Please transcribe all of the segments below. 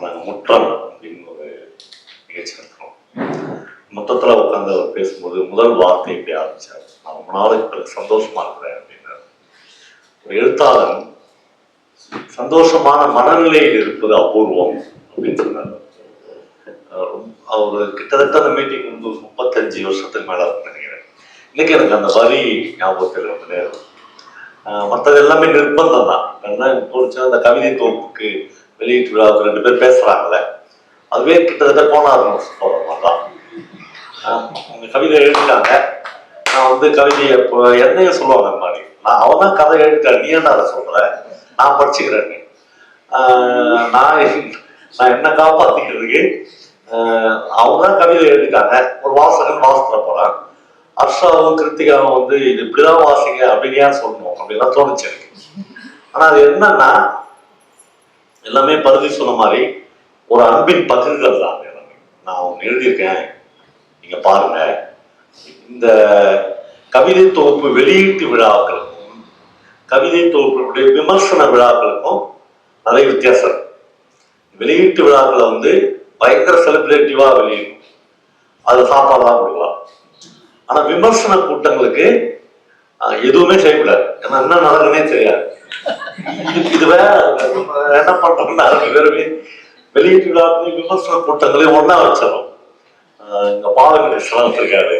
நாங்கள் முற்றம் அப்படின்னு ஒரு நிகழ்ச்சி நடத்துகிறோம். மொத்தத்தில் உட்காந்து அவர் பேசும்போது முதல் வார்த்தை இப்படி ஆரம்பிச்சார், நான் ரொம்ப நாளைக்கு பிறகு சந்தோஷமா இருக்கிறேன் அப்படின்னாரு. ஒரு எழுத்தாளன் சந்தோஷமான மனநிலையில் இருப்பது அபூர்வம் அப்படின்னு சொன்னார். அவர் கிட்டத்தட்ட அந்த மீட்டிங் வந்து 35 வருஷத்துக்கு மேல நினைக்கிறேன். இன்னைக்கு எனக்கு அந்த வரி ஞாபகத்தில் வந்து நேரம். மற்றது எல்லாமே நிர்பந்தம் தான். தோணுச்சு அந்த கவிதை தொகுப்புக்கு வெளியீட்டு விழாவுக்கு 2 பேர் பேசுறாங்கல்ல, அதுவே கிட்டத்தட்ட போனார் தான். அவங்க கவிதை எழுதிட்டாங்க, நான் வந்து கவிதையை இப்போ என்னையும் சொல்லுவாங்க அந்த மாதிரி, நான் அவன் தான் கதை எழுதிட்டேன், நீ என்ன அதை சொல்ற, நான் படிச்சுக்கிறேன். நான் என்ன காப்பாத்திக்கிறதுக்கு அவங்க தான் கவிதை எழுதிட்டாங்க, ஒரு வாசகன் வாசிக்கிற போறான். ஹர்ஷாவும் கிருத்திகாவும் வந்து இது இப்படிதான் வாசிங்க அப்படின்னு ஏன் சொல்லணும் அப்படின்லாம் தோணுச்சு எனக்கு. ஆனா அது என்னன்னா எல்லாமே பருதி சொன்ன மாதிரி ஒரு அன்பின் பகிர்தல் தான் எல்லாமே. நான் ஒன்று எழுதியிருக்கேன், நீங்க பாருங்க. இந்த கவிதை தொகுப்பு வெளியீட்டு விழாக்களுக்கும் கவிதை தொகுப்புடைய விமர்சன விழாக்களுக்கும் நிறைய வித்தியாசம். வெளியீட்டு விழாக்களை வந்து பயங்கர செலிப்ரேட்டிவா வெளியிடும், அது சாப்பாடுலாம் கொடுக்கலாம். ஆனா விமர்சன கூட்டங்களுக்கு எதுவுமே செய்யக்கூடாது, ஏன்னா என்ன நடக்குன்னே தெரியாது. இது வேற என்ன பண்றோம்னா பேருமே வெளியீட்டு விழாக்களையும் விமர்சன கூட்டங்களையும் ஒன்னா வச்சிடும். இங்க பாலகணேசன் இருக்காரு,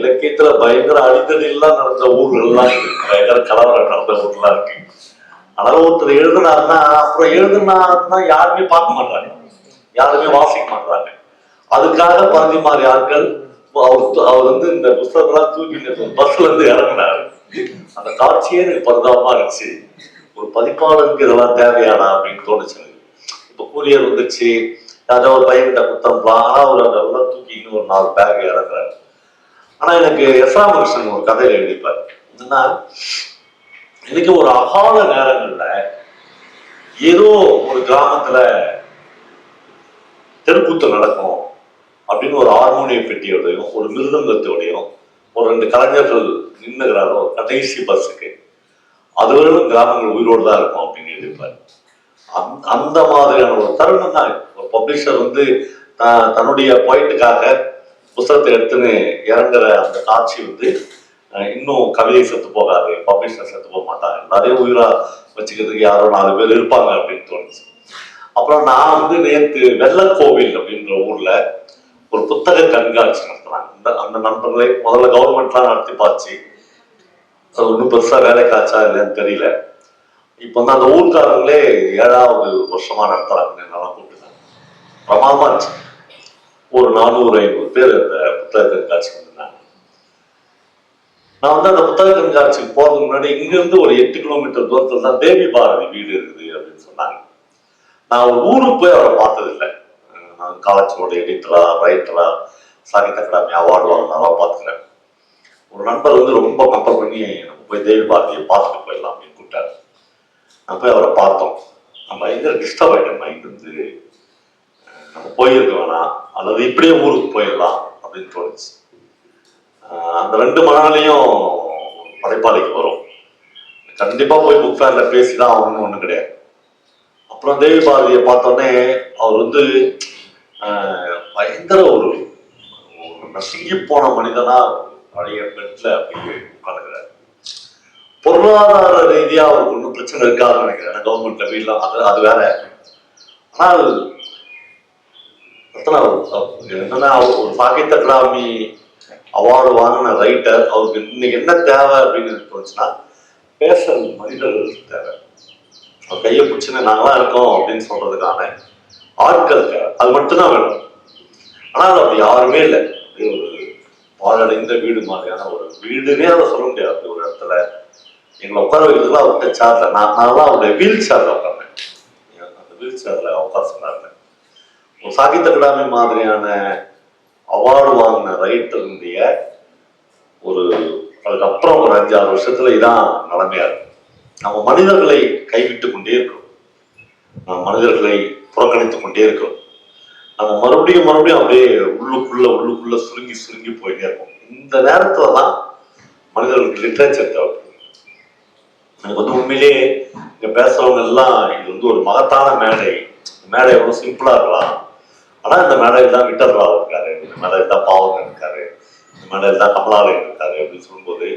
இலக்கியத்துல பயங்கர அடித்தடி எல்லாம் நடந்த ஊர்கள்லாம் இருக்கு, பயங்கர கலவரம் நடந்த ஊர்லாம் இருக்கு. அதனால ஒருத்தர் எழுதுனாருன்னா அப்புறம் எழுதுனாருன்னா யாருமே பார்க்க மாட்டாங்க, யாருமே வாசிக்க மாட்டாங்க. அதுக்காக பாதி மாதிரி ஆட்கள் அவர் வந்து இந்த புத்தகத்தெல்லாம் தூக்கி பஸ்ல இருந்து இறங்கினாரு. அந்த காட்சியே எனக்கு பரிதாபமா இருந்துச்சு. ஒரு பதிப்பாளருக்கு இதெல்லாம் தேவையானா அப்படின்னு தோணுச்சு. இப்ப கூலியர் வந்துச்சு, யாரோ ஒரு பையன்கிட்ட குத்தம்லாம், ஆனா அவர் அதெல்லாம் தூக்கி இன்னொரு 4 பேக் இறங்குறாரு. ஆனா எனக்கு எஸ்ராமகிருஷ்ணன் ஒரு கதையில எழுதிப்பார், என்னன்னா எனக்கு ஒரு அகால நேரங்கள்ல ஏதோ ஒரு கிராமத்துல தெருக்கூத்து நடக்கும் அப்படின்னு ஒரு ஹார்மோனிய பெட்டியோடையும் ஒரு மிருதங்கத்தோடையும் ஒரு 2 கலைஞர்கள் நின்னுகிறாரோ கடைசி பஸ்ஸுக்கு, அதுவரையும் கிராமங்கள் உயிரோடு தான் இருக்கும் அப்படின்னு எழுதிப்பாரு. அந்த மாதிரியான ஒரு தருணம் தான். ஒரு பப்ளிஷர் வந்து தன்னுடைய பாயிண்ட்டுக்காக புத்தகத்தை எடுத்துன்னு இறங்குற அந்த காட்சி வந்து இன்னும் கவிதை செத்து போகாது, பப்ளிஷர் செத்து போக மாட்டாங்க, நிறைய உயிரா வச்சுக்கிறதுக்கு யாரோ 4 பேர் இருப்பாங்க அப்படின்னு தோணுச்சு. அப்புறம் நான் வந்து நேற்று வெள்ளக்கோவில் அப்படின்ற ஊர்ல ஒரு புத்தக கண்காட்சி நடத்துறாங்க. அந்த நண்பர்களை முதல்ல கவர்மெண்ட்லாம் நடத்தி பார்த்து அது ஒன்றும் பெருசா வேலை காய்ச்சா இல்லைன்னு தெரியல. இப்போ வந்து அந்த ஊர்க்காரங்களே 7வது வருஷமா நடத்துறாங்க, நல்லா கூப்பிட்டுருக்காங்க, பிரமாதமா இருந்துச்சு. ஒரு 400-500 பேர் அந்த புத்தக கண்காட்சி வந்திருந்தாங்க. நான் வந்து அந்த புத்தக கண்காட்சிக்கு போறதுக்கு முன்னாடி இங்க இருந்து ஒரு 8 கிலோமீட்டர் தூரத்துல தான் தேவி பாரதி வீடு இருக்குது அப்படின்னு சொன்னாங்க. நான் ஒரு ஊருக்கு போய் அவரை பார்த்ததில்லை. நான் காலேஜோட எடிட்டரா ரைட்டரா சாகித்ய அகாடமி அவார்டு வாங்கினாலாம் பார்த்துக்கிறேன். ஒரு நண்பர் வந்து ரொம்ப கம்பேர் பண்ணி நம்ம போய் தேவி பாரதியை பார்த்துட்டு போயிடலாம் அப்படின்னு கூப்பிட்டாரு. நான் போய் அவரை பார்த்தோம். நம்ம பயங்கர டிஸ்டர்ப் ஆகிட்டேன் மைண்ட் வந்து, நம்ம போயிருக்க வேணாம் அல்லது இப்படியே ஊருக்கு போயிடலாம் அப்படின்னு தோணுச்சு. அந்த 2 மனநிலையும் படைப்பாளிக்கு வரும். கண்டிப்பா போய் புக் ஃபேர்ல பேசிதான் ஆகணும்னு ஒண்ணு கிடையாது. அப்புறம் தேவி பாரதியை பார்த்தோன்னே அவர் வந்து பயங்கர ஒரு நசுங்கி போன மனிதனா பழைய பெட்ல அப்படி உட்காந்துக்கிறாரு. பொருளாதார ரீதியா அவருக்கு ஒன்றும் பிரச்சனை இருக்காதுன்னு நினைக்கிறேன், கவர்மெண்ட்ல வீடெல்லாம் அது வேற. ஆனால் என்னன்னா ஒரு சாகித்ய அகாடமி அவார்டு வாங்கின ரைட்டர், அவருக்கு இன்னைக்கு என்ன தேவை அப்படின்னு தோணுச்சுன்னா பேசுற மனிதர்கள் தேவை. அவர் கையை பிடிச்சுன்னு நாங்களாம் இருக்கோம் அப்படின்னு சொல்றதுக்கான ஆட்கள் தேவை, அது மட்டும்தான் வேணும். ஆனால் அப்படி யாருமே இல்லை. ஒரு பாழடைந்த வீடு மாதிரியான ஒரு வீடுன்னே அதை சொல்ல முடியாது. ஒரு இடத்துல எங்களை உட்கார வைக்கிறதுலாம் அவர்கிட்ட சேர்ல நான்லாம் அவருடைய வீல் சேர்ல உட்கார்ந்தேன். அந்த வீல் சேர்ல உட்கார சொன்னாங்க. ஒரு சாகித்ய அகாடமி மாதிரியான அவார்டு வாங்கின ரைட்டருடைய ஒரு அதுக்கப்புறம் ஒரு 5-6 வருஷத்துல இதான் நிலைமையா இருக்கு. நம்ம மனிதர்களை கைவிட்டு கொண்டே இருக்கிறோம், நம்ம மனிதர்களை புறக்கணித்துக் கொண்டே இருக்கிறோம். நம்ம மறுபடியும் அப்படியே உள்ளுக்குள்ள சுருங்கி போயிட்டே இருக்கும். இந்த நேரத்துலதான் மனிதர்களுக்கு லிட்ரேச்சர் தேவைப்படுது. எனக்கு வந்து உண்மையிலேயே இங்க பேசுறவங்க எல்லாம் இது வந்து ஒரு மகத்தான மேடை, மேடை எவ்வளோ சிம்பிளா இருக்கலாம், ஆனா இந்த மேடையில் தான் விட்டர் ராவ் இருக்காரு, இந்த மேடையில் தான் பாவன் இருக்காரு, இந்த மேடையில் தான் கமலாலயன் இருக்காரு அப்படின்னு சொல்லும்போது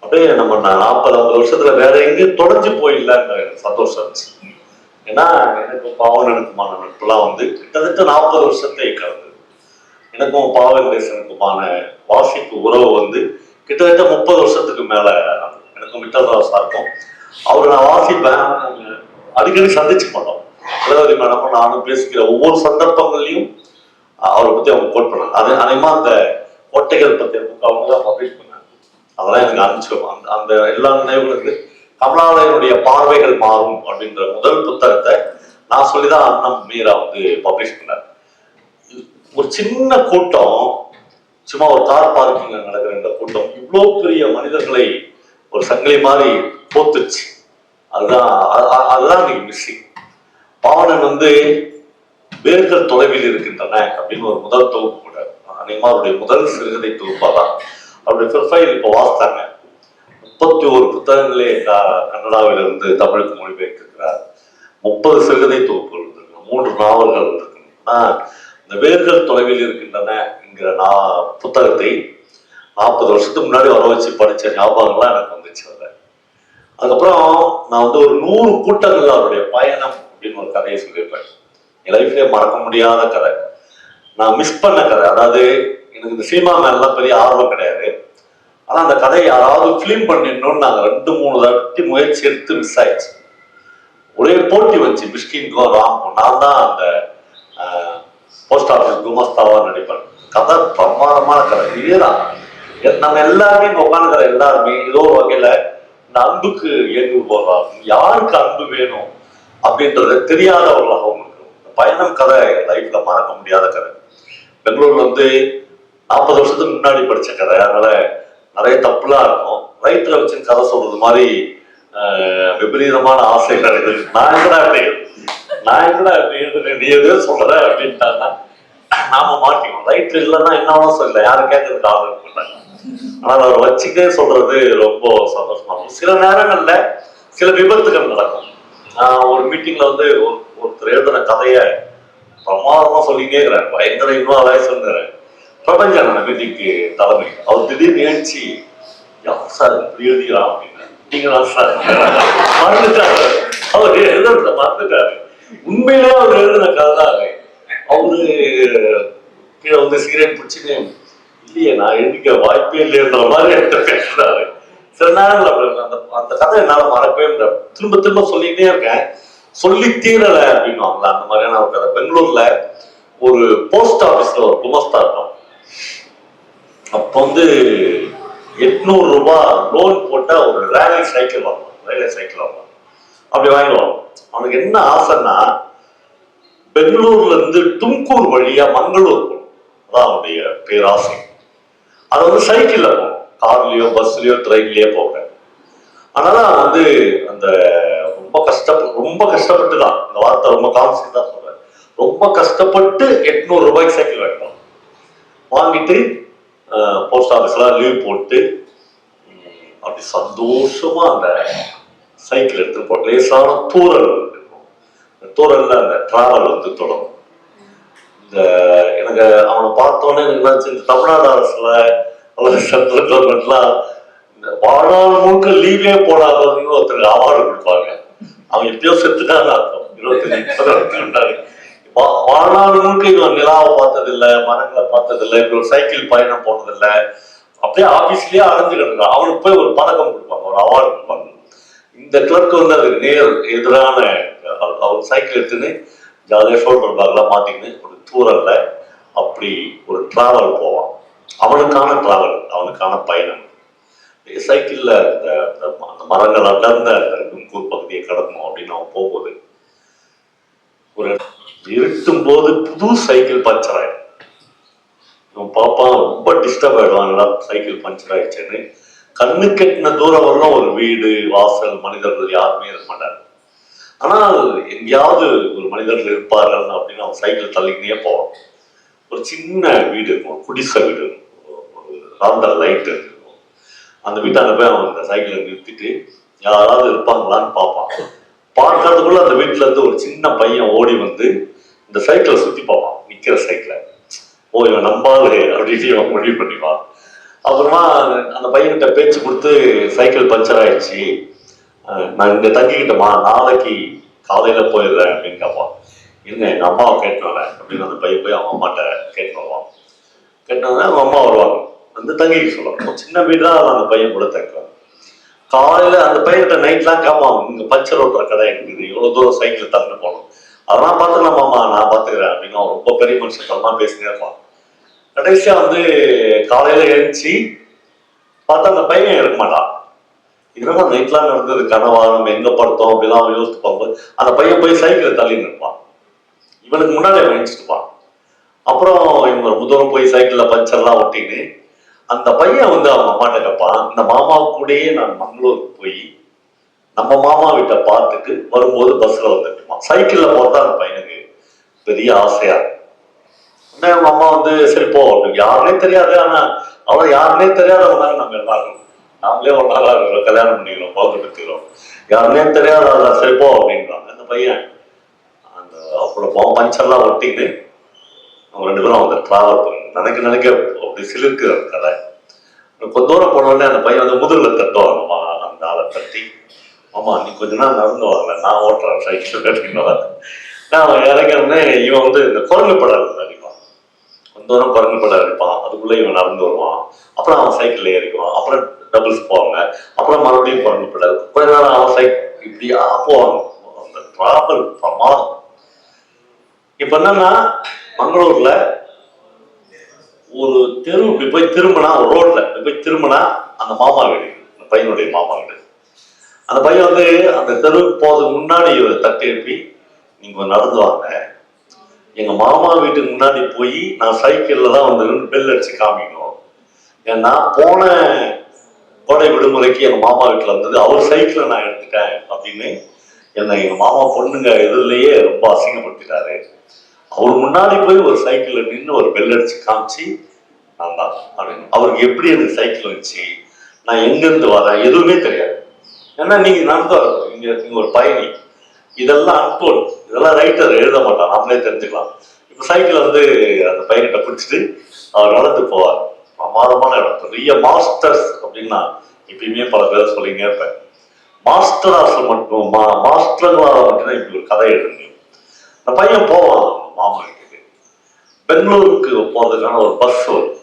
அப்படியே நம்ம 40-50 வருஷத்துல வேற எங்கேயும் தொலைஞ்சு போயிடலான்னு சந்தோஷம் இருந்துச்சு. ஏன்னா எனக்கு பாவனனுக்குமான நட்புலாம் வந்து கிட்டத்தட்ட 40 வருஷத்தை கடந்தது. எனக்கும் பாவனேசனுக்குமான வாசிப்பு உறவு வந்து கிட்டத்தட்ட 30 வருஷத்துக்கு மேல. எனக்கும் விட்டல் சாருக்கும் அவரை நான் வாசிப்பேன், அடிக்கடி சந்திச்சு மாட்டோம். அதாவது மேடம் நானும் பேசிக்கிற ஒவ்வொரு சந்தர்ப்பங்கள்லையும் அவரை பத்தி அவங்க கோட் பண்ணாங்க. அது அதிகமா அந்த கோட்டைகள் பத்திய புக் அவங்க தான் பப்ளிஷ் பண்ணாங்க. அதெல்லாம் எனக்கு அனுப்பிச்சிடும். அந்த எல்லா நினைவுகளுக்கு கமலாலயனுடைய பார்வைகள் மாறும் அப்படின்ற முதல் புத்தகத்தை நான் சொல்லிதான் அண்ணன் மீரா வந்து பப்ளிஷ் பண்ணார். ஒரு சின்ன கூட்டம், சும்மா ஒரு கார் பார்க்கிங்ல நடக்கிற இந்த கூட்டம் இவ்வளவு பெரிய மனிதர்களை ஒரு சங்கிலி மாதிரி போத்துச்சு. அதுதான் நீங்க மிஸ்ஸிங். பாவனன் வந்து வேர்கள் தொலைவில் இருக்கின்றன அப்படின்னு ஒரு முதல் தொகுப்பு கூட அநேகமா அவருடைய முதல் சிறுகதை தொகுப்பாதான். அவருடைய ப்ரொஃபைல் இப்போ வாசித்தாங்க. 31 புத்தகங்களே கன்னடாவிலிருந்து தமிழுக்கு மொழிபெயர்த்திருக்கிறார். 30 சிறுகதை தொகுப்புகள் இருக்கு, 3 நாவல்கள் இருக்கு. இந்த வேர்கள் தொலைவில் இருக்கின்றன என்கிற புத்தகத்தை 40 வருஷத்துக்கு முன்னாடி வர வச்சு படிச்ச ஞாபகங்கள்லாம் எனக்கு வந்துச்சு. அதுக்கப்புறம் நான் வந்து ஒரு 100 கூட்டங்கள் அவருடைய பயணம் அப்படின்னு ஒரு கதையை சொல்லியிருப்பேன். என் லைஃப்லயே மறக்க முடியாத கதை, நான் மிஸ் பண்ண கதை. அதாவது எனக்கு இந்த சினிமா மேலாம் பெரிய ஆர்வம் கிடையாது, ஆனா அந்த கதையை யாராவது பிலிம் பண்ணிடணும்னு நாங்க 2-3 தடவை முயற்சி எடுத்து மிஸ் ஆயிடுச்சு. ஒரே போட்டி வச்சு மிஷ்கின்கும் ராம்கும். நான் தான் அந்த போஸ்ட் ஆஃபீஸ் குமஸ்தாவா நடிப்பேன். கதை பிரமாதமான கதை. இதேதான் நம்ம எல்லாருமே இங்க உட்காந்துக்கிற எல்லாருமே ஏதோ ஒரு வகையில இந்த அன்புக்கு ஏங்கு போடுறாங்க. யாருக்கு அன்பு வேணும் அப்படின்றது தெரியாதவர்களாகவும் இருக்கும். பயணம் கதை லைஃப்ல மறக்க முடியாத கதை. பெங்களூர்ல வந்து 40 வருஷத்துக்கு முன்னாடி படிச்ச கதை, அதனால நிறைய தப்புலாம் இருக்கும். ரைட்ல வச்சு கதை சொல்றது மாதிரி விபரீதமான ஆசைகள் இருக்கு. நான் எங்கடா நீ எதுவும் சொல்ற அப்படின்ட்டாங்கன்னா நாம மாட்டிக்குவோம். ரைட்ல இல்லைன்னா என்ன சொல்லல, யாரும் கேட்கறதுக்கு ஆர்வம் இருக்க. ஆனால் அவர் வச்சுக்கே சொல்றது ரொம்ப சந்தோஷமா இருக்கும். சில நேரங்கள்ல சில விபத்துகள் நடக்கும். ஒரு மீட்டிங்ல வந்து ஒருத்தர் எழுதுன கதைய பிரமாதமா சொல்லிட்டே இருக்கிறார், பயங்கர இன்வால்வ் சொல்லுறாரு. பிரபஞ்சன் அந்த மீட்டிங்கு தலைமை. அவர் திடீர்னு நிகழ்ச்சி யார் சார் இப்படி எழுதிக்கிறான் அப்படின்னு. நீங்களா சார் மறந்துட்டாரு, அவர் எழுதுறத மறந்துட்டாரு. உண்மையிலே அவர் எழுதின கதை தான். அவரு கீழே வந்து சிகரெட் பிடிச்சுன்னு இல்லையே நான் எழுதிக்க வாய்ப்பே இல்லைன்ற மாதிரி என்கிட்ட பேசுறாரு. சில நேரங்கள் அந்த கதை என்னால மறக்கவே இல்லை. திரும்ப திரும்ப சொல்லிட்டே இருக்கேன், சொல்லி தீரல அப்படின்னுவாங்களா அந்த மாதிரியான ஒரு கதை. பெங்களூர்ல ஒரு போஸ்ட் ஆபீஸ்ல ஒரு குமஸ்தா இருக்கும். அப்ப வந்து 800 ரூபாய் லோன் போட்டா ஒரு ரயில்வே சைக்கிள் வாங்கலாம். அப்படி வாங்கிடுவான். அவனுக்கு என்ன ஆசைன்னா பெங்களூர்ல இருந்து தும்கூர் வழியா மங்களூர் போகணும். அதான் அவனுடைய பேராசை. அது வந்து சைக்கிள்ல போகும், கார்லயோ பஸ்லயோ ட்ரெயின்லயோ போகிறேன். அதனால வந்து அந்த ரொம்ப கஷ்டப்பட்டு தான், இந்த வார்த்தை ரொம்ப கான்சியஸ் தான் சொல்றேன், ரொம்ப கஷ்டப்பட்டு 800 ரூபாய்க்கு சைக்கிள் வாங்கிட்டோம். வாங்கிட்டு போஸ்ட் ஆஃபீஸ்ல லீவ் போட்டு அப்படி சந்தோஷமா அந்த சைக்கிள் எடுத்துட்டு போட்டு லேசான தூரல் இருக்கும். தூரல்ல அந்த டிராவல் வந்து தொடரும். இந்த எனக்கு அவனை பார்த்தோன்னே எனக்கு இந்த தமிழ்நாடு அரசுல அல்லது சென்ட்ரல் கவர்மெண்ட்லாம் இந்த வாழ்நாள் முழுக்க லீவே போடாதவங்க ஒருத்தருக்கு அவார்டு கொடுப்பாங்க. அவங்க எப்பயோ செத்துட்டாங்க அர்த்தம். 25-30 வாழ்நாள் முழுக்க இவன் நிலாவை பார்த்ததில்லை, மரங்களை பார்த்ததில்லை, இப்படி ஒரு சைக்கிள் பயணம் போனதில்லை, அப்படியே ஆபீஸ்லயே அடைஞ்சுக்கிட்டு அவனுக்கு போய் ஒரு பதக்கம் கொடுப்பாங்க, ஒரு அவார்டு கொடுப்பாங்க. இந்த கிளர்க்கு வந்து அது நேர் எதிரான அவர் சைக்கிள் எடுத்துன்னு ஜாலியாக ஷோல்டர் பேக்லாம் மாட்டிக்கின்னு ஒரு தூரல்ல அப்படி ஒரு டிராவல் போவான். அவனுக்கான பயணம். சைக்கிள்ல அந்த மரங்கள் அடர்ந்த கும்கூர் பகுதியை கடக்கணும் அப்படின்னு அவன் போகும்போது ஒரு இருட்டும் போது புது சைக்கிள் பஞ்சர் ஆயிடும். இவன் பாப்பான், ரொம்ப டிஸ்டர்ப் ஆயிடுவான், சைக்கிள் பஞ்சர் ஆயிடுச்சுன்னு. கண்ணு கெட்டின தூரம் வரலாம் ஒரு வீடு வாசல் மனிதர்கள் யாருமே இருக்க மாட்டாங்க. ஆனால் எங்கேயாவது ஒரு மனிதர்கள் இருப்பார்கள் அப்படின்னு அவன் சைக்கிள் தள்ளிக்கிட்டே போவான். ஒரு சின்ன வீடு இருக்கும், குடிசை வீடு இருக்கும், ஒரு ராந்தல் லைட் இருக்கும். அந்த வீட்டாண்ட போய் அவன் அந்த சைக்கிளை நிறுத்திட்டு யாராவது இருப்பாங்களான்னு பார்ப்பான். பார்க்கறதுக்குள்ள அந்த வீட்டுல இருந்து ஒரு சின்ன பையன் ஓடி வந்து இந்த சைக்கிளை சுத்தி பார்ப்பான், நிக்கிற சைக்கிளை. ஓ இவன் நம்பாது அப்படின்னு இவன் முடிவு பண்ணிப்பான். அப்புறமா அந்த பையன்கிட்ட பேச்சு கொடுத்து சைக்கிள் பஞ்சர் ஆயிடுச்சு, நான் இங்க தங்கிக்கிட்டோமா, நாளைக்கு காலையில போயிடுறேன் அப்படின்னு கேட்பான். இருங்க எங்க அம்மாவை கேட்டு வரேன் அப்படின்னு அந்த பையன் போய் அவங்க அம்மாட்ட கேட்டு வருவான். கேட்டோன்னா அவங்க அம்மா வருவாங்க, வந்து தங்கிக்க சொல்லுவாங்க. சின்ன வீடு தான் அந்த பையன் கூட தங்குவாங்க. காலையில அந்த பையன்கிட்ட நைட்லாம் கேட்பான், இங்க பஞ்சர் ஓட்டுற கடை இருக்குது, இவ்வளவு தூரம் சைக்கிள் தந்து போகணும், அதெல்லாம் பார்த்துக்கலாமாம்மா நான் பார்த்துக்கிறேன் அப்படின்னு அவன் ரொம்ப பெரிய மனுஷத்தமா பேசினே இருப்பான். கடைசியா வந்து காலையில எழுந்துச்சு பார்த்தா அந்த பையன் இருக்க மாட்டான். இதெல்லாம் நைட்லாம் நடந்தது கனவா, நம்ம எங்க படுத்தோம் அப்படிலாம் அவன் யோசித்து பார்க்கும்போது அந்த பையன் போய் சைக்கிளை தள்ளி நிற்பான். இவனுக்கு முன்னாடி அவன் எழுச்சிட்டுப்பான். அப்புறம் இவங்க ரொம்ப தூரம் போய் சைக்கிள்ல பஞ்சர்லாம் ஒட்டின்னு அந்த பையன் வந்து அவங்க அம்மாட்ட கேட்பான், இந்த மாமாவு கூடயே நான் மங்களூருக்கு போய் நம்ம மாமா வீட்டை பார்த்துட்டு வரும்போது பஸ்ல வந்துட்டுமா. சைக்கிள்ல போறதா அந்த பையனுக்கு பெரிய ஆசையா. உடனே அவங்க அம்மா வந்து சரி போ, யாருனே தெரியாது, ஆனா அவளை யாருனே தெரியாதவங்க நம்ம எல்லாரும் நாமளே ஒரு நாளா கல்யாணம் பண்ணிக்கிறோம், குழந்தை பெற்றுக்கிறோம், யாருனே தெரியாத சரி போ அப்படின்றாங்க. அந்த பையன் அந்த அப்புறம் பஞ்சர்லாம் ஒட்டிட்டு அவங்க ரெண்டு பேரும் அவங்க டிராவல் பண்ணி நினைக்க அப்படி சிலிருக்கு கதை. கொஞ்ச தூரம் போனோடனே அந்த பையன் வந்து முதுகுல தட்டுவாங்க, அந்த ஆளை தட்டி, ஆமா நீ கொஞ்ச நாள் நடந்து வாங்கல, நான் ஓட்டுறேன் சைக்கிள் அப்படின்னு. நான் இறங்கிறேன்னே இவன் வந்து இந்த குரங்கு படம் அடிப்பான், கொஞ்ச தூரம் குரங்கு படம் அடிப்பான், அதுக்குள்ள இவன் நடந்து வருவான். அப்புறம் அவன் சைக்கிள்ல ஏறிக்குவான், அப்புறம் டபுள்ஸ் போவாங்க, அப்புறம் மறுபடியும் குரங்கு படம், கொஞ்ச நேரம் அவன் சைக்கிள் இப்படியா போவாங்க. அந்த டிராவல் பிரமாதம். இப்ப என்னன்னா மங்களூர்ல ஒரு தெரு இப்படி போய் திரும்பினா, ஒரு ரோட்ல இப்படி போய் திரும்பினா அந்த மாமா வீடு, அந்த பையனுடைய மாமா வீடு. அந்த பையன் வந்து அந்த தெருவுக்கு போறதுக்கு முன்னாடி தட்டி எழுப்பி, நீங்க நடந்து வாங்க, எங்க மாமா வீட்டுக்கு முன்னாடி போய் நான் சைக்கிள்ல தான் வந்து பெல் அடிச்சு காமிக்கணும். ஏன்னா போன கோடை விடுமுறைக்கு எங்க மாமா வீட்டுல இருந்தது, அவர் சைக்கிளை நான் எடுத்துட்டேன் அப்படின்னு என்னை எங்க மாமா பொண்ணுங்க எதிரிலேயே ரொம்ப அசிங்கப்படுத்திட்டாரு. அவர் முன்னாடி போய் ஒரு சைக்கிள்ல நின்று ஒரு பெல் அடிச்சு காமிச்சு நான் தான் அப்படின்னு. அவருக்கு எப்படி எனக்கு சைக்கிள் வச்சு நான் எங்கிருந்து வரேன் எதுவுமே தெரியாது. ஏன்னா நீங்க நடந்து வர நீங்க ஒரு பயணி, இதெல்லாம் அன்போல், இதெல்லாம் ரைட்டர் எழுத மாட்டான், நம்மளே தெரிஞ்சுக்கலாம். இப்ப சைக்கிள் வந்து அந்த பையன்கிட்ட பிடிச்சிட்டு அவர் நடந்து போவார். பிரமாதமான இடம், பெரிய மாஸ்டர்ஸ் அப்படின்னா எப்பயுமே பல பேர் சொல்லிங்க இருப்பேன். மாஸ்டராஸ் மட்டும் மாஸ்டர்களால மட்டும்தான் இப்படி ஒரு கதை எழுதுங்க. அந்த பையன் போவான் மாமா வீட்டுக்கு, பெங்களூருக்கு போறதுக்கான ஒரு பஸ் வரும்.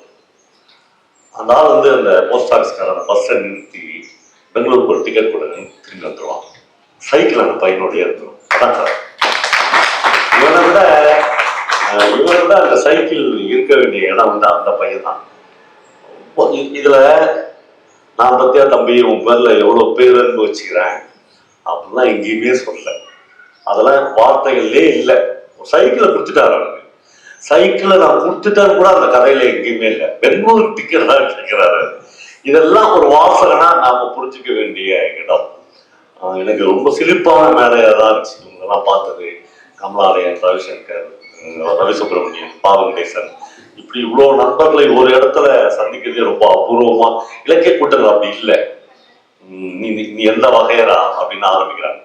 அந்த ஆள் வந்து அந்த போஸ்ட் ஆஃபீஸ்கார பஸ்ஸை நிறுத்தி பெங்களூருக்கு ஒரு டிக்கெட் கொடுங்க திரும்பி வந்துடுவான். சைக்கிள் அந்த பையனோடைய இருந்துடும். அதான் சார் இவனை விட அந்த சைக்கிள் இருக்க வேண்டிய இடம் வந்து அந்த பையன் தான். இதுல நான் பத்தியா தம்பி உன் பேர்ல எவ்வளவு பேர் வச்சுக்கிறேன் அப்படிலாம் எங்கேயுமே சொல்லல, அதெல்லாம் வார்த்தைகள்லே இல்லை. சைக்கிளை கொடுத்துட்டாரு அவனுக்கு, சைக்கிளை நான் கொடுத்துட்டேன்னு கூட அந்த கதையில எங்கேயுமே இல்லை. பெங்களூர் டிக்கெட் தான் கேட்கிறாரு. இதெல்லாம் ஒரு வாசகனா நாம புரிஞ்சுக்க வேண்டிய இடம். எனக்கு ரொம்ப சிலிப்பான மேடையா தான் இருந்துச்சு இவங்கெல்லாம் பார்த்தது. கமலாலயன், ரவிசங்கர், ரவி சுப்பிரமணியன், பாவகணேசன், இப்படி இவ்வளவு நண்பர்களை ஒரு இடத்துல சந்திக்கிறதே ரொம்ப அபூர்வமா. இலக்கிய கூட்டங்கள் அப்படி இல்லை. நீ எந்த வகையரா அப்படின்னு ஆரம்பிக்கிறாங்க.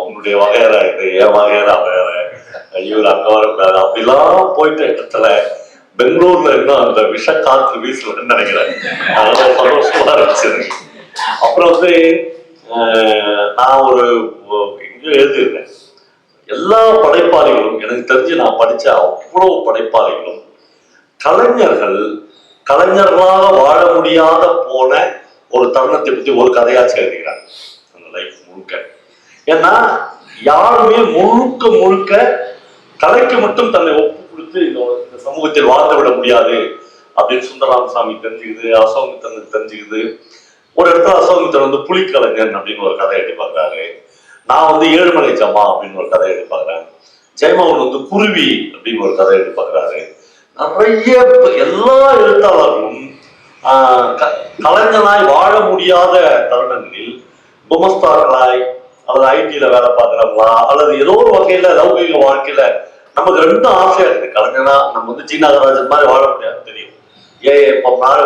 உன்னுடைய வகையரா இது, என் வகையரா வேற, இவர் அங்க வரக்கூடாது அப்படிலாம் போயிட்ட இடத்துல பெங்களூர்ல இன்னும் அந்த விஷ காற்று வீசலன்னு நினைக்கிறேன். அதனால சந்தோஷமா இருந்துச்சு. அப்புறம் வந்து நான் ஒரு எங்கேயோ எழுதியிருந்தேன், எல்லா படைப்பாளிகளும் எனக்கு தெரிஞ்சு நான் படிச்ச அவ்வளவு படைப்பாளிகளும் கலைஞர்களாக வாழ முடியாத போன ஒரு தருணத்தை பத்தி ஒரு கதையாச்சு எழுதுகிறாங்க அந்த லைஃப் முழுக்க. ஏன்னா யாருமே முழுக்க கலைக்கு மட்டும் தன்னை ஒப்பு கொடுத்து இந்த சமூகத்தில் வாழ்ந்து விட முடியாது அப்படின்னு சுந்தரராமசாமி தெரிஞ்சுக்குது, அசோகமித்திரன் தெரிஞ்சுக்குது. ஒரு இடத்துல அசோகமித்திரன் வந்து புலிக்கலைஞன் அப்படின்னு ஒரு கதை எழுதி பார்க்குறாரு. நான் வந்து ஏழுமலை ஜம்மா அப்படின்னு ஒரு கதை எழுதி பார்க்குறேன். ஜெயமோகன் வந்து குருவி அப்படின்னு ஒரு கதை எழுதி பார்க்குறாரு. நிறைய எல்லா எழுத்தாளர்களும் கலைஞனாய் வாழ முடியாத தருணங்களில் குமஸ்தார்களாய் அல்லது ஐடியில வேலை பார்க்குறவங்களா அல்லது ஏதோ ஒரு வகையில லௌகிக வாழ்க்கையில நமக்கு ரெண்டும் ஆசையா இருக்கு. கலைஞனா நம்ம வந்து ஜி நாகராஜன் மாதிரி வாழ முடியாதுன்னு தெரியும்,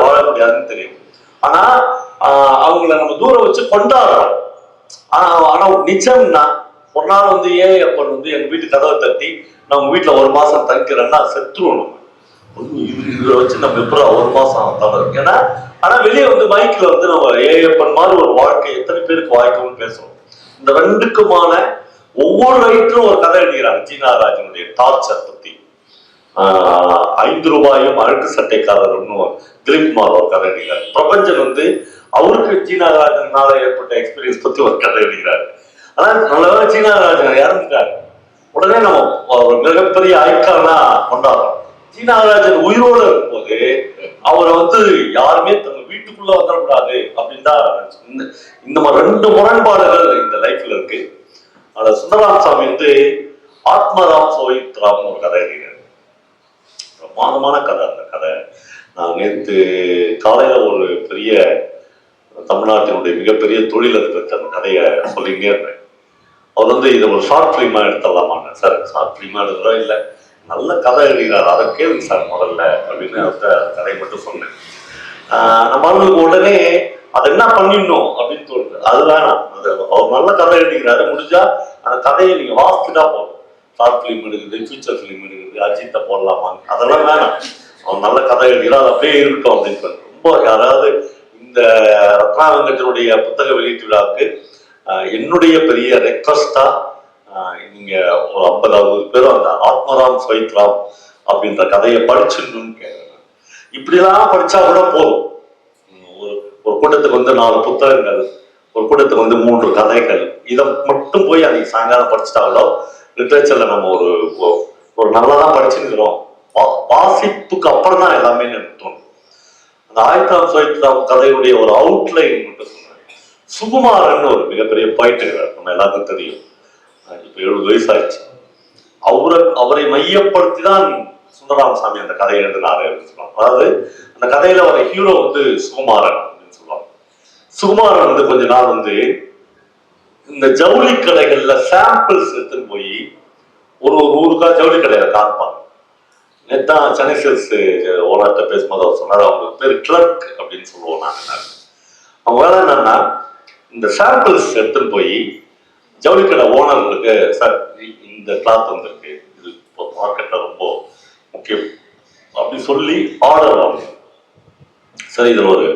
வாழ முடியாதுன்னு தெரியும். ஆனா அவங்கள நம்ம தூரம் வச்சு கொண்டாடுறோம். ஆனா நிச்சயம்னா ஒரு நாள் வந்து அப்பன் வந்து எங்க வீட்டு கதவை தட்டி நான் உங்க வீட்டுல ஒரு மாசம் தங்கிக்கிறேன்னா செத்துருவோம் நம்ம. இதை வச்சு நம்ம எப்போ ஒரு மாசம் தவிர ஏன்னா ஆனா வெளியே வந்து மைக்ல வந்து நம்ம அப்பன் மாதிரி ஒரு வாழ்க்கை எத்தனை பேருக்கு வாய்க்கும்னு பேசுறோம். இந்த ரெண்டுக்குமான ஒவ்வொரு ரைட்டரும் ஒரு கதை எழுதுகிறாங்க. ஜீனாராஜனுடைய டார்ச்சர் பத்தி 5 ரூபாயும் அழுக்கு சட்டைக்காரர்னு திலீப் குமார் ஒரு கதை எழுதுகிறார். பிரபஞ்சன் வந்து அவருக்கு ஜீனாராஜனால ஏற்பட்ட எக்ஸ்பீரியன்ஸ் பத்தி ஒரு கதை எழுதுகிறார். ஆனா நல்லவேளை ஜீனாராஜன் இறந்துட்டாரு. உடனே நம்ம ஒரு மிகப்பெரிய ஐக்கானா கொண்டாடுறோம். ஜீனாராஜன் உயிரோடு இருக்கும்போது அவரை வந்து யாருமே தங்க வீட்டுக்குள்ள வந்துடக்கூடாது அப்படின்னு தான் இந்த ரெண்டு முரண்பாடுகள் இந்த லைஃப்ல இருக்கு. அதுல சுந்தரராமசாமி வந்து ஆத்மராம் சோயித்ராம்னு ஒரு கதை எழுதினார். பிரமாதமான கதை. அந்த கதை நான் நேற்று காலையில ஒரு பெரிய தமிழ்நாட்டினுடைய மிகப்பெரிய தொழிலதிபர் அந்த கதையை சொல்லிட்டே இருந்தேன். அவர் வந்து இதை ஒரு ஷார்ட் ஃபிலிமா எடுத்துடலாமான்னு. சார் ஷார்ட் ஃபிலிமா எடுக்கிறோம் இல்லை, நல்ல கதை எழுதுகிறார், அதை கேளுங்க சார் முதல்ல அப்படின்னு அவர்கிட்ட கதையை மட்டும் சொன்னேன். நம்மளுக்கு உடனே அதை என்ன பண்ணிடணும் அப்படின்னு தோணுது. அது வேணாம், அது அவர் நல்ல கதை எழுதுகிறாரு, முடிஞ்சா அந்த கதையை நீங்க வாசிச்சுட்டா போதும். ஷார்ட் ஃபிலிம் எடுக்குது, ஃபியூச்சர் ஃபிலிம் எடுக்குது, அஜித்தை போடலாமா, அதெல்லாம் வேணாம். அவன் நல்ல கதை எழுதுகிறார், அது அப்படியே இருக்கட்டும் அப்படின்னு ரொம்ப யாராவது இந்த ரத்னா வெங்கடனுடைய புத்தக வெளியீட்டு விழாவுக்கு என்னுடைய பெரிய ரெக்வஸ்டா நீங்க ஒரு 50-60 பேரும் அந்த ஆத்மராம் சோயித்ராம் அப்படின்ற கதையை படிச்சிடணும்னு கேட்குறேன். இப்படிலாம் படிச்சா கூட போதும். ஒரு கூட்டத்துக்கு வந்து 4 புத்தகங்கள், ஒரு கூட்டத்துக்கு வந்து 3 கதைகள், இதை மட்டும் போய் அன்னைக்கு சாயங்காலம் படிச்சுட்டாங்களோ லிட்ரேச்சர்ல நம்ம ஒரு நல்லதான் படிச்சுக்கிறோம். வாசிப்புக்கு அப்புறம் தான் எல்லாமே எனக்கு தோணும். அந்த ஆயிரம் சோயித்ராம் கதையுடைய ஒரு அவுட்லைன் மட்டும் சொல்றேன். சுகுமாரன் ஒரு மிகப்பெரிய பாயிண்ட் இருக்கிறார், நம்ம எல்லாருக்கும் தெரியும். இப்ப 70 வயசு ஆயிடுச்சு. அவரை மையப்படுத்தி தான் சுந்தரராமசாமி அந்த கதையை எழுதினாரு அப்படின்னு சொல்லுவாங்க. அதாவது அந்த கதையில ஒரு ஹீரோ வந்து சுகுமாரன் அப்படின்னு சொல்லுவாங்க. சுகுமாரன் வந்து கொஞ்ச நாள் வந்து இந்த ஜவுளி கடைகள்ல சாம்பிள்ஸ் எடுத்துன்னு போய் ஒரு ஊருக்கா ஜவுளி கடையில காப்பாங்க. நேத்தான் சென்னை சேல்ஸ் ஓனர்கிட்ட பேசும்போது அவர் சொன்னார், அவங்க பேர் கிளர்க் அப்படின்னு சொல்லுவோம். அவங்க வேலை என்னன்னா இந்த சாம்பிள்ஸ் எடுத்துன்னு போய் ஜவுளி கடை ஓனர்களுக்கு, சார் இந்த கிளாத் வந்திருக்கு, இது இப்போ மார்க்கெட்ல ரொம்ப முக்கியம் அப்படி சொல்லி ஆர்டர் வாங்க. சரி இதில் ஒரு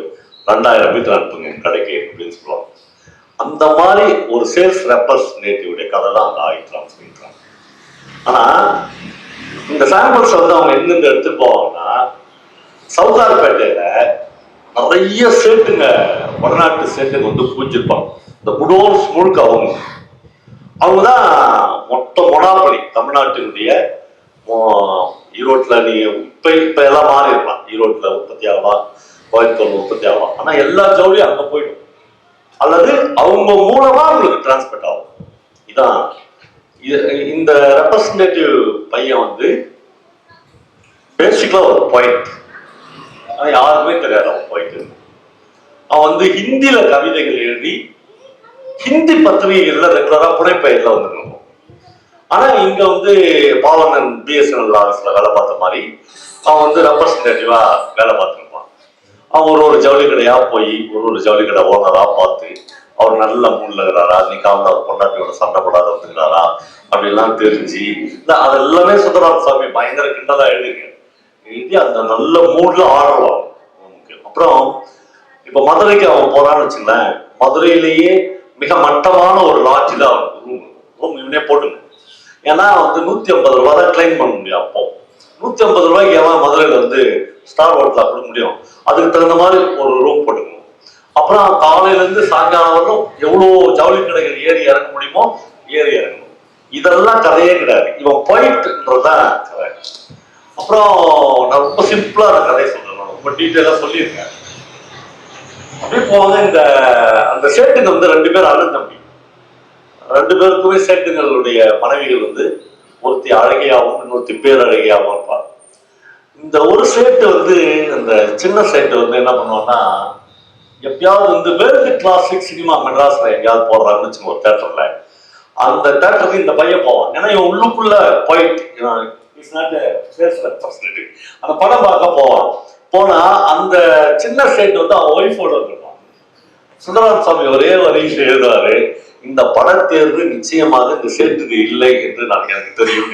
2000 மீட்டர் அனுப்புங்க கடைக்கு அப்படின்னு சொல்லுவாங்க. அந்த மாதிரி ஒரு சேல்ஸ் ரெப்ரஸன்டேட்டிவ் கதை தான் அந்த ஆயிரம் சொல்லியிருக்காங்க. ஆனா இந்த சாம்பிள்ஸ் வந்து அவங்க எங்கிருந்து எடுத்துட்டு போவாங்கன்னா சவுகார்பேட்டையில நிறைய சேட்டுங்க, வடநாட்டு சேட்டுங்க வந்து பூஞ்சிருப்பாங்க. இந்த குடோன்ஸ் முழுக்க அவங்கதான் மொத்த மொனாபலி தமிழ்நாட்டினுடைய. ஈரோட்டில் நீங்க இப்ப எல்லாம் மாறி இருக்கலாம், ஈரோட்டில் உற்பத்தி ஆகலாம், கோயம்புத்தூர்ல உற்பத்தி ஆகலாம். ஆனா எல்லா ஜவுளியும் அங்க போயிடும் அல்லது அவங்க மூலமா உங்களுக்கு டிரான்ஸ்போர்ட் ஆகும். இதான் இந்த ரெப்ரசன்டேட்டிவ் பையன் வந்து பேசிக்கலா ஒரு பாயிண்ட். ஆனா யாருக்குமே தெரியாது அவன் பாயிண்ட். அவன் வந்து ஹிந்தியில கவிதைகள் எழுதி ஹிந்தி பத்திரிகைகள்ல ரெகுலரா புனைப்பெயர்ல வந்துருக்கும். ஆனா இங்க வந்து பாவனன் பிஎஸ்என்எல் ஆஃபீஸ்ல வேலை பார்த்த மாதிரி அவன் வந்து ரெப்ரசன்டேட்டிவா வேலை பார்த்துருப்பான். அவன் ஒரு ஜவுளி கடையா போய் ஒரு ஜவுளி கடை ஓனரா பார்த்து அவர் நல்ல மூட்ல இருக்கிறாரா, இன்னைக்காவது அவர் பொண்டாட்டியோட சண்டை போடாத வந்துக்கிறாரா அப்படின்லாம் தெரிஞ்சு அதெல்லாமே சுந்தரராமசாமி பயங்கர கிண்டலா எழுதிருக்கேன். எழுதி அந்த நல்ல மூட்ல ஆடுவான். அப்புறம் இப்ப மதுரைக்கு அவன் போறான்னு வச்சுங்களேன், மதுரையிலேயே மிக மட்டமான ஒரு லாட்ஜில் அவனுக்கு ரூம் இவனே போட்டுங்க. ஏன்னா வந்து 150 ரூபாய் தான் கிளைம் பண்ண முடியும். அப்போ 150 ரூபாய்க்கு எவன் மதுரையில வந்து ஸ்டார் ஹோட்டலா கொடுக்க முடியும்? அதுக்கு தகுந்த மாதிரி ஒரு ரூம் போட்டுக்கணும். அப்புறம் காலையில இருந்து சாயங்காலம் வரணும் எவ்வளோ ஜவுளி கடைகள் ஏறி இறங்க முடியுமோ ஏறி இறங்கணும். இதெல்லாம் கதையே கிடையாது, இவன் போயிட்டுன்றதுதான் கதை. அப்புறம் நான் ரொம்ப சிம்பிளா அந்த கதையை சொல்றேன், நான் ரொம்ப டீட்டெயிலா சொல்லியிருக்கேன். அப்படியே போவாங்க. அந்த சேட்டுங்க வந்து 2 பேர் அண்ணன் தம்பி. 2 பேருக்குமே சேட்டுங்களுடைய மனைவிகள் வந்து ஒருத்தி அழகியாகவும் இன்னொருத்தி பேரழகியாகவும் இருப்பாங்க. இந்த ஒரு சேட்டு வந்து அந்த சின்ன சேட்டு வந்து என்ன பண்ணுவான்னா, எப்பயாவது வந்து வேர்ல்டு கிளாசிக் சினிமா மெட்ராஸ்ல எங்கேயாவது போடுறாங்கன்னு வச்சுக்கோங்க ஒரு தேட்டர்ல, அந்த தேட்டருக்கு இந்த பையன் போவான். ஏன்னா இவன் உள்ளுக்குள்ள போயிட்டு அந்த படம் பார்க்க போவான். போனா அந்த சின்ன சேட்டு வந்து அவன் ஒய்ஃபோட இருப்பான். சுந்தரராம சாமி ஒரே வரியில் எழுதுவாரு, இந்த பணத்தேர்வு நிச்சயமாக இந்த சேட்டுக்கு இல்லை என்று எனக்கு தெரியும்.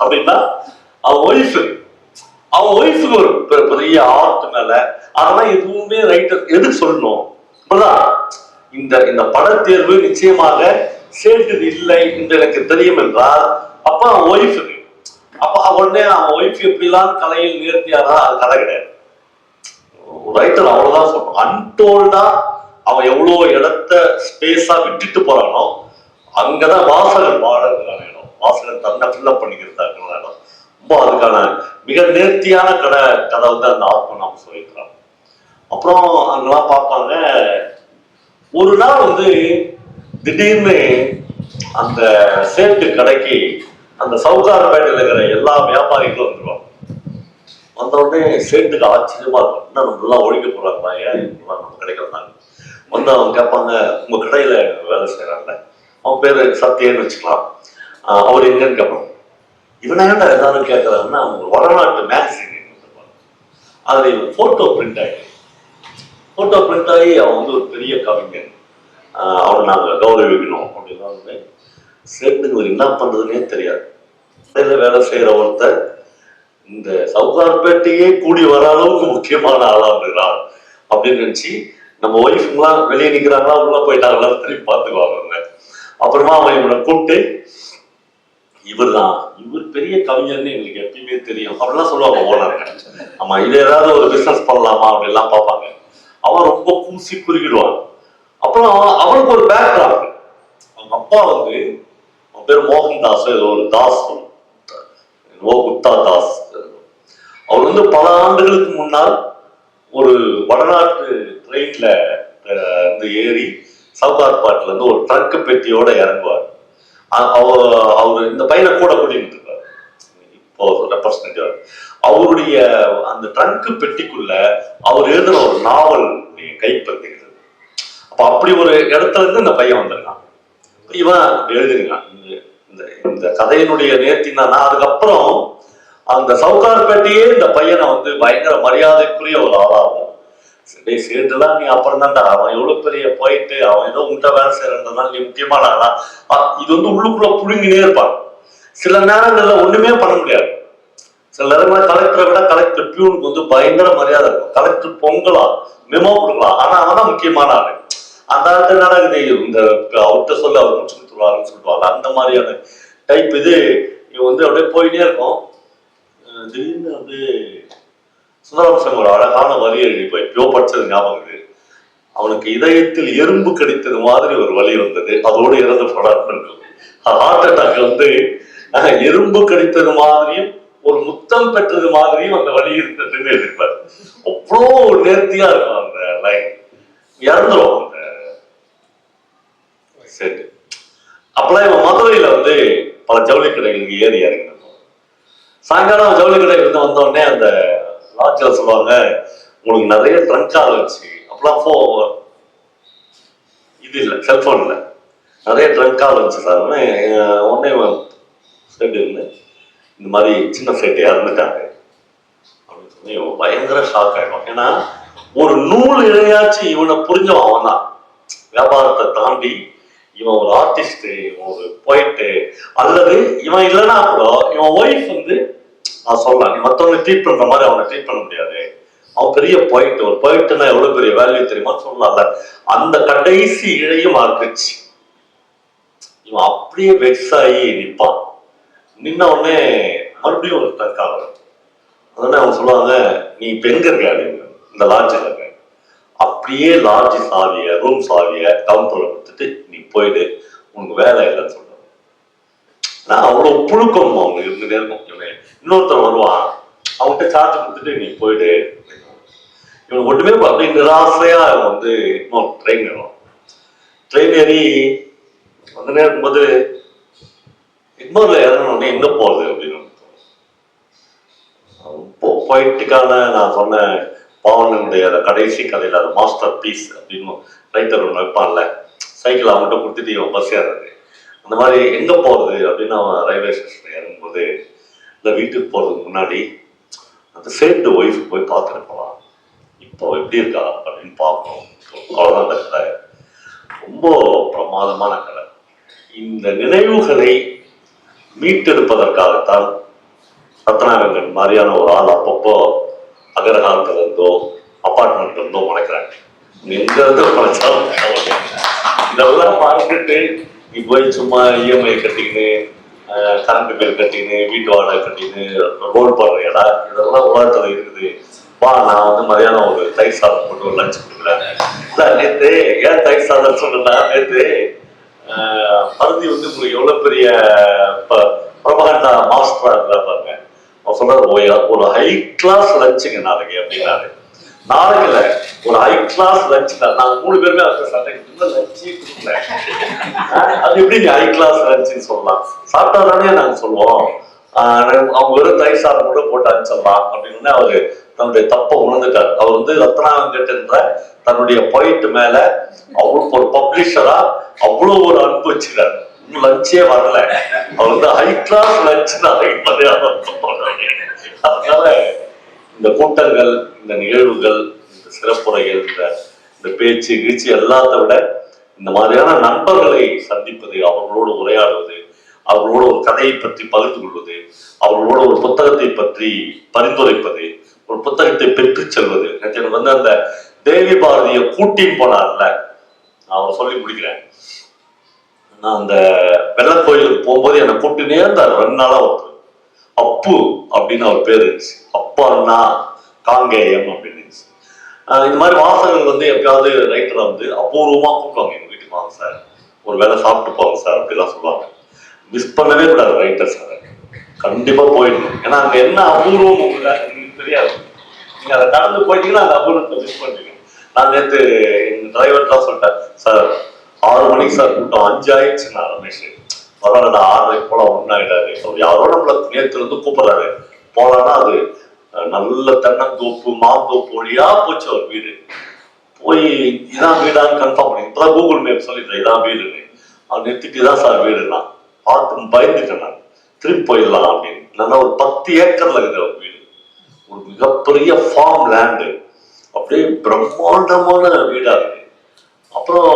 அப்படின்னா அவன் ஒய்ஃபுக்கு ஒரு பெரிய ஆர்ட் மேல அதெல்லாம் எதுவுமே ரைட்டர் எதுக்கு சொல்லணும்? இந்த இந்த பணத்தேர்வு நிச்சயமாக சேட்டுக்கு இல்லை என்று எனக்கு தெரியும் என்றால் அப்ப அவன் ஒய்ஃபுக்கு, அப்ப உடனே அவன் ஒய்ஃப் எப்படிலாம் கலையில் நேர்த்தியாரா? அது கதை கிடையாது. ரைட்டர் அவ்வளவுதான் சொல்லணும். அன்டோல்டா அவன் எவ்வளவு இடத்த ஸ்பேஸா விட்டுட்டு போறானோ அங்கதான் வாசகன் வாழறதுக்கான இடம், வாசகன் தன்னை ஃபில்லப் பண்ணிக்கிறதுக்கான இடம். ரொம்ப அதுக்கான மிக நேர்த்தியான கதை வந்து அந்த ஆத்மா நாம சொல்லிக்கிறான். அப்புறம் அங்கெல்லாம் பார்ப்பாங்க. ஒரு நாள் வந்து திடீர்னு அந்த சேட்டு கடைக்கு அந்த சவுகார்பேட்டையில் இருக்கிற எல்லா வியாபாரிகளும் வந்துருவாங்க. வந்த உடனே சேட்டுக்கு ஆச்சரியமா இருக்கும், என்ன நம்ம எல்லாம் ஒழிக்க போறாங்களா, ஏன் நம்ம கிடைக்கிறாங்க. வந்து அவங்க கேட்பாங்க, உங்க கடையில வேலை செய்யறாங்க, அவன் பேரு சத்யன்னு வச்சுக்கலாம், அவர் எங்கன்னு கேட்பாங்க. இவனை ஏன்டா எல்லாரும் கேட்கறாங்கன்னா அவங்க வடநாட்டு மேக்சின் அதுல போட்டோ பிரிண்ட் ஆகி அவன் வந்து ஒரு பெரிய கவிஞன், அவனை நாங்க கௌரவிக்கணும் அப்படின்னு சேட்டுக்கு என்ன பண்றதுன்னே தெரியாது. வேலை செய்யற ஒருத்தர் இந்த சவுகார்பேட்டையே கூடி வர அளவுக்கு முக்கியமான ஆளா இருக்கிறார் அப்படின்னு நினைச்சு நம்ம ஒய்ஃபுங்களாம் வெளியே நிக்கிறாங்களா, உள்ள போயிட்டாங்களா திரும்பி பார்த்துக்குவாங்க. அப்புறமா அவன் இவனை கூப்பிட்டு, இவர் பெரிய கவிஞர்னு எங்களுக்கு எப்பயுமே தெரியும் அப்படிலாம் சொல்லுவாங்க ஓனருங்க. ஆமா, இது ஏதாவது ஒரு பிசினஸ் பண்ணலாமா அப்படின்லாம் பார்ப்பாங்க. அவன் ரொம்ப பூசி குறுக்கிடுவான். அப்புறம் அவனுக்கு ஒரு பேக்ரவுண்ட், அவங்க அப்பா வந்து அவன் பேர் மோகன்தாஸ், ஏதோ ஒரு தாஸ், குப்தா தாஸ். அவர் வந்து பல ஆண்டுகளுக்கு முன்னால் ஒரு வடநாட்டு ட்ரெயின்ல ஏறி சவுகார்பாட்ல இருந்து ஒரு ட்ரங்க் பெட்டியோட இறங்குவார். அவர் இந்த பையனை கூட கூட்டிட்டு இருக்காரு. இப்போ ரெப்ரசன்டேட்டிவ் அவருடைய அந்த ட்ரங்க் பெட்டிக்குள்ள அவர் எழுதின ஒரு நாவல் கைப்பற்றுகிறது. அப்ப அப்படி ஒரு இடத்துல இருந்து இந்த பையன் வந்திருக்கான். இவன் எழுதிருக்கான். இந்த கதையினுடைய நேர்த்தினா அதுக்கப்புறம் அந்த சவுகார்பேட்டையே இந்த பையனை வந்து பயங்கர மரியாதைக்குரிய ஒரு ஆளாகும். சரி சேட்டுலாம் நீ அப்புறம் தான்டா, அவன் எவ்வளவு பெரிய போயிட்டு அவன் ஏதோ உங்கள்கிட்ட வேலை செய்யறதுனால நீ முக்கியமான ஆளா, இது வந்து உள்ளுக்குள்ள புழுங்கினே இருப்பான். சில நேரங்கள்ல ஒண்ணுமே பண்ண முடியாது. சில நேரங்கள கலெக்டரை விட கலெக்டர் பியூனுக்கு வந்து பயங்கர மரியாதை இருக்கும். கலெக்டர் பொங்கலாம், மெமோ கொடுக்கலாம், ஆனா அவன் தான் முக்கியமான ஆளு. அந்த இடத்துல இந்த அவர்கிட்ட சொல்லி அவர் முடிச்சு கொடுத்துருவாருன்னு சொல்லுவாங்க. அந்த மாதிரியான டைப் இது வந்து அப்படியே போயிட்டே இருக்கும். திடீர்னு வந்து சுந்தரராமசாமி ஒரு அழகான வரி எழுதி போய் எப்பயோ படிச்சது ஞாபகம். அவனுக்கு இதயத்தில் எறும்பு கடித்தது மாதிரி ஒரு வலி வந்தது, அதோடு இறந்து போடாது. ஹார்ட் அட்டாக் வந்து எறும்பு கடித்தது மாதிரியும் ஒரு முத்தம் பெற்றது மாதிரியும் அந்த வலி இருந்ததுன்னு எழுதிப்பாரு. அவ்வளோ நேர்த்தியா இருக்கும் அந்த லைன். இறந்துரும் அந்த சரி. அப்பெல்லாம் இவன் மதுரையில வந்து பல ஜவுளி கடைகளுக்கு ஏறி இறங்கினோம். சாயங்காலம் ஜவுளி கடைகள் இருந்து வந்த உடனே அந்த லாட்ஜில் சொல்லுவாங்க, உங்களுக்கு நிறைய ட்ரங்க் கால் வச்சு, அப்பெல்லாம் இது இல்லை, செல்போன் இல்லை, நிறைய ட்ரங்க் கால் வச்சு சார். உடனே சேட்டு இருந்து இந்த மாதிரி சின்ன சேட்டு இறந்துட்டாங்க அப்படின்னு சொல்லி பயங்கர ஷாக் ஆயிடும். ஏன்னா ஒரு நூல் இழையாச்சு இவனை புரிஞ்சவன் அவன் தான். வியாபாரத்தை தாண்டி இவன் ஒரு ஆர்டிஸ்ட், இவன் ஒரு போயிட்டு, அல்லது இவன் இல்லைன்னா கூட இவன் ஒய்ஃப் வந்து நான் சொல்லலாம், நீ மற்றவங்க ட்ரீட் பண்ற மாதிரி அவனை ட்ரீட் பண்ண முடியாது. அவன் பெரிய போயிட்டு, ஒரு போயிட்டுன்னா எவ்வளவு பெரிய வேல்யூ தெரியுமா சொல்லலாம்ல. அந்த கடைசி இழையும் ஆர்டிச்சு இவன் அப்படியே வெக்ஸ் ஆகி நிற்பான். நின்ன உடனே மறுபடியும் ஒரு தற்கால. அதனால அவங்க சொல்லுவாங்க, நீ இப்ப எங்க இருக்க? இந்த லாட்ஜில் இருக்க. அப்படியே லாட்ஜ் சாவிய, ரூம் சாவிய கவுண்டர்ல கொடுத்துட்டு நீ போயிடு, உனக்கு வேலை இல்லைன்னு சொல்றாங்க. நான் அவ்வளவு புழுக்கம் அவங்க இருந்துட்டே இருக்கும். இன்னொருத்தர் வருவான், அவன்கிட்ட சார்ஜ் கொடுத்துட்டு நீ போயிடு. இவன் ஒண்ணுமே அப்படி நிராசையா வந்து இன்னொரு ட்ரெயின் ஏறும். ட்ரெயின் ஏறி வந்து இருக்கும்போது இன்னொரு இறங்கணும்னே எங்க போறது அப்படின்னு போயிட்டுக்கான நான் சொன்ன பாவனுடைய கடைசி கதையில அது மாஸ்டர் பீஸ் அப்படின்னு ரைட்டர் ஒன்று வைப்பான்ல, சைக்கிள் அவன்கிட்ட கொடுத்துட்டு இவன் பஸ் ஏறது. அந்த மாதிரி எங்க போறது அப்படின்னு அவன் ரயில்வே ஸ்டேஷன் இறங்கும்போது, இந்த வீட்டுக்கு போறதுக்கு முன்னாடி அந்த சேட்டு ஒய்ஃப் போய் பார்த்துட்டு போவான். இப்ப இப்போ எப்படி இருக்கா அப்படின்னு பார்க்கணும். அவ்வளோதான் அந்த கதை. ரொம்ப பிரமாதமான கதை. இந்த நினைவுகளை மீட்டெடுப்பதற்காகத்தான் ரத்னாகரன் மாதிரியான ஒரு ஆள் அப்பப்போ அகரகாலத்துல இருந்தோ அப்பார்ட்மெண்ட்ல இருந்தோ மறைக்கிறாங்க. எங்க இருந்து மறைச்சாலும் இதெல்லாம் பார்த்துட்டு நீ போய் சும்மா இஎம்ஐ கட்டிக்கின்னு கரண்ட் பில் கட்டிக்கின்னு வீட்டு வாடகை கட்டிக்கின்னு ரோல் போடுறியடா, இதெல்லாம் உலகத்துல இருக்குது. வா, நான் வந்து மதியானம் ஒரு தயிர் சாதம் போட்டு ஒரு லஞ்ச் கொடுக்குறேன். நேற்று ஏன் தயிர் சாதம் சொன்னா, நேற்று பருதி வந்து உங்களுக்கு எவ்வளவு பெரிய பிரபகண்டா மாஸ்டரா இருந்தா பாருங்க. அவன் சொல்றாரு, ஒரு ஹை கிளாஸ் லஞ்சுங்க நாளைக்கு அப்படின்னாரு. நாளைக்கு இல்ல, ஒரு ஹை கிளாஸ் லஞ்ச் தான். நாங்க 3 பேருமே லஞ்சே கொடுக்கல. அது எப்படி ஹை கிளாஸ் லஞ்சுன்னு சொல்லலாம்? சாப்பிட்டாதானே நாங்க சொல்லுவோம். அவங்க வெறும் தயிர் சாதம் கூட போட்டு அனுப்பிச்சிடலாம் அப்படின்னு அவரு தன்னுடைய தப்பை உணர்ந்துட்டார். அவர் வந்து ரத்னாகரன் என்ற தன்னுடைய பாயிண்ட் மேல அவருக்கு ஒரு பப்ளிஷரா அவ்வளவு ஒரு அன்பு வச்சுக்கிறார். லஞ்சே வரல, அவர் வந்து ஹை கிளாஸ் லஞ்ச் அதனால இந்த கூட்டங்கள், இந்த நிகழ்வுகள், இந்த சிறப்புரைகள், இந்த பேச்சு கீழ்ச்சி எல்லாத்த விட இந்த மாதிரியான நண்பர்களை சந்திப்பது, அவர்களோடு உரையாடுவது, அவர்களோட ஒரு கதையை பற்றி பகிர்ந்து கொள்வது, அவர்களோட ஒரு புத்தகத்தை பற்றி பரிந்துரைப்பது, ஒரு புத்தகத்தை பெற்று செல்வது. எனக்கு வந்து அந்த தேவி பாரதியை கூட்டின்னு போனார்ல, நான் சொல்லி முடிக்கிறேன். நான் அந்த வெள்ளக்கோயிலுக்கு போகும்போது என்னை கூட்டினே இருந்தார் 2 நாளா. ஒருத்தர் அப்பு அப்படின்னு அவர் பேர் இருந்துச்சு. அப்பா அண்ணா காங்கேயம் அப்படின்னு இருந்துச்சு. இந்த மாதிரி வாசகங்கள் வந்து எப்பயாவது ரைட்டரை வந்து அபூர்வமா கூப்பிடுவாங்க, எங்க வீட்டுக்கு வாங்க சார், ஒரு வேலை சாப்பிட்டு போவாங்க சார் அப்படிலாம் சொல்லுவாங்க. மிஸ் பண்ணவே கூடாது ரைட்டர் சார், கண்டிப்பா போயிடணும். ஏன்னா அங்க என்ன அபூர்வம் உங்களுக்கு தெரியாது. நீங்க அதை கடந்து போயிட்டீங்கன்னா அந்த அபூர்வத்தை மிஸ் பண்ணுவீங்க. நான் நேற்று எங்க டிரைவர்லாம் சொல்லிட்டேன், சார் 6 மணிக்கு சார் கூட்டம், 5 ஆயிடுச்சு. நான் ரமேஷ் பரவாயில்ல, 6:30 போல 1 ஆயிடாது. யாரோ நம்மள நேற்று வந்து கூப்பிடுறாரு போலான்னா, அது நல்ல தென்னந்தோப்பு மாந்தோப்பு வழியா போச்சு அவர் வீடு. போய் இதான் வீடான்னு கன்ஃபார்ம் பண்ணி இப்பதான் கூகுள் மேப் சொல்லிட்டேன் இதான் வீடுன்னு. அவன் நிறுத்திட்டு தான் சார் வீடுலாம் பார்த்து பயந்துட்டேன். நான் திரும்பி போயிடலாம் அப்படின்னு. நல்லா ஒரு 10 ஏக்கர்ல இருக்குது அவர் வீடு. ஒரு மிகப்பெரிய ஃபார்ம் லேண்டு, அப்படியே பிரம்மாண்டமான வீடா இருக்கு. அப்புறம்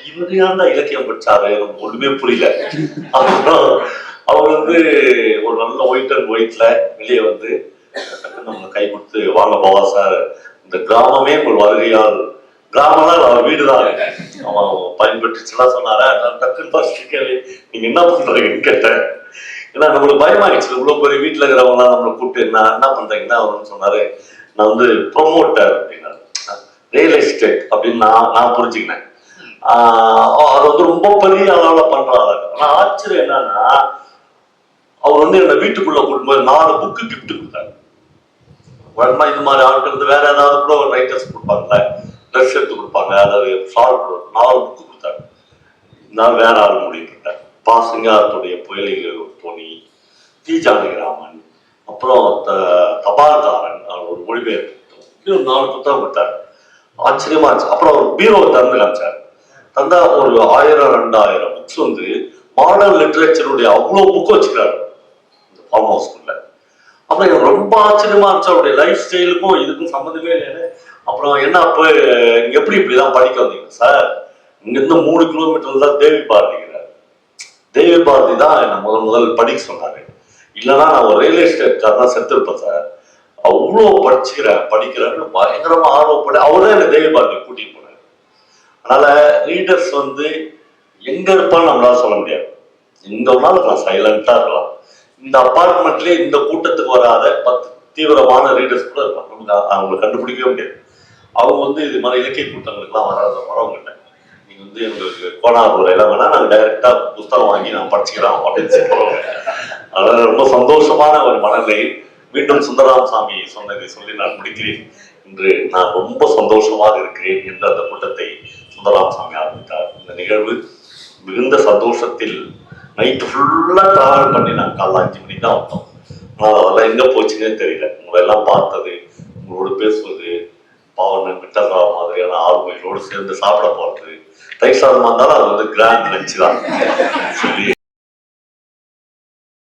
இவரையாண்டா இலக்கியம் படிச்சாரு, நமக்கு ஒண்ணுமே புரியல. அப்புறம் அவர் வந்து ஒரு நல்ல ஒயிட் அண்ட் ஒயிட்ல வெளியே வந்து நம்ம கை கொடுத்து, வாங்க போவா சார், இந்த கிராமமே உங்கள் வருகையால், கிராமம்லாம் அவர் வீடுதான் அவன் பயன்பட்டுச்சுலாம் சொன்னாரா. நான் டக்குன்னு ஃபர்ஸ்ட் கேள்வி, நீங்க என்ன பண்றீங்கன்னு கேட்டேன். ஏன்னா நம்மளுக்கு பயமாயிடுச்சு, இவ்வளவு பெரிய வீட்டுல இருக்கிறவங்கலாம் நம்மளை கூப்பிட்டு என்ன பண்றீங்கன்னா அவருன்னு சொன்னாரு, நான் வந்து ப்ரொமோட்டர் அப்படின்னாரு, ரியல் எஸ்டேட் அப்படின்னு நான் புரிஞ்சுக்கினேன். அது வந்து ரொம்ப பெரிய அளவுல பண்றாங்க. ஆனா ஆச்சரியம் என்னன்னா, அவர் வந்து என்ன வீட்டுக்குள்ள கூட்டும்போது 4 புக்கு கிஃப்ட் கொடுத்தாரு. வழக்கமா இந்த மாதிரி ஆட்கள் வந்து வேற ஏதாவது கூட ஒரு ரைட்டர்ஸ் கொடுப்பாங்கல்ல, ட்ரெஸ் எடுத்து கொடுப்பாங்க, அதாவது ஷால் 4 புக்கு கொடுத்தாரு. நான் வேற ஆள் முடிக்கிட்டேன். பாசிங்காரத்துடைய புயலில் தோனி, டி ஜானகிராமன், அப்புறம் தபால்காரன் ஒரு மொழிபெயர்ப்பு, இன்னும் 4 புத்தகம் கொடுத்தாரு. ஆச்சரியமா இருந்துச்சு. அப்புறம் ஒரு பீரோ திறந்து காமிச்சார். தந்தா ஒரு 1000-2000 புக்ஸ் வந்து மாடர்ன் லிட்ரேச்சருடைய அவ்வளவு புக் வச்சுக்கிறாரு இந்த ஃபார்ம் ஹவுஸ்குள்ள. அப்புறம் எனக்கு ரொம்ப ஆச்சரியமா இருந்துச்சு, அவருடைய லைஃப் ஸ்டைலுக்கும் இதுக்கும் சம்மந்தமே இல்லைன்னு. அப்புறம் என்ன அப்போ எப்படி இப்படிதான் படிக்க வந்தீங்க சார்? இங்க இருந்து 3 கிலோமீட்டர் தான் தேவி பாரதிக்கிறார். தேவி பாரதி தான் என்ன முதல் படிக்க சொன்னாரு. இல்லைன்னா நான் ஒரு ரியல் எஸ்டேட்காக தான் செத்துருப்பேன் சார். அவ்வளோ படிக்கிறேன்னு பயங்கரமா ஆர்வப்பட அவர்தான் என்ன தேவி பாரதி கூட்டிட்டு போனாரு. அதனால ரீடர்ஸ் வந்து எங்க இருப்பான்னு நம்மளால சொல்ல முடியாது. எங்க வேணாலும் நான் சைலண்டா இருக்கலாம். இந்த அப்பார்ட்மெண்ட்லயே இந்த கூட்டத்துக்கு வராத 10 தீவிரமான ரீடர்ஸ் கூட இருக்கலாம். நமக்கு அவங்களை கண்டுபிடிக்கவே முடியாது. அவங்க வந்து இது மாதிரி இலக்கிய கூட்டங்களுக்குலாம் வரவங்க இல்லை. நீங்க வந்து எங்களுக்கு கோணாபுரம் வேணா நாங்க டைரக்டா புத்தகம் வாங்கி நான் படிச்சுக்கிறோம் அப்படின்னு சொல்லுவாங்க. அதனால ரொம்ப சந்தோஷமான ஒரு மனநிலை. மீண்டும் சுந்தரராமசாமி சொன்னதை சொல்லி நான் முடிக்கிறேன். இன்று நான் ரொம்ப சந்தோஷமாக இருக்கிறேன் என்று அந்த கூட்டத்தை சுந்தரராமசாமி ஆரம்பித்தார். இந்த நிகழ்வு மிகுந்த சந்தோஷத்தில் நைட்டு ஃபுல்லா டிராவல் பண்ணி நான் காலைல 5 மணிக்கு தான் வந்தோம். ஆனால் அதெல்லாம் எங்க போச்சுன்னே தெரியல. உங்களை எல்லாம் பார்த்தது, உங்களோட பேசுவது, பாவனை மிட்டர்ரா மாதிரியான ஆளுமைகளோடு சேர்ந்து சாப்பிட போறது, தயிர் சாதமா இருந்தாலும் அது வந்து கிராண்ட் லஞ்ச் தான் சொல்லி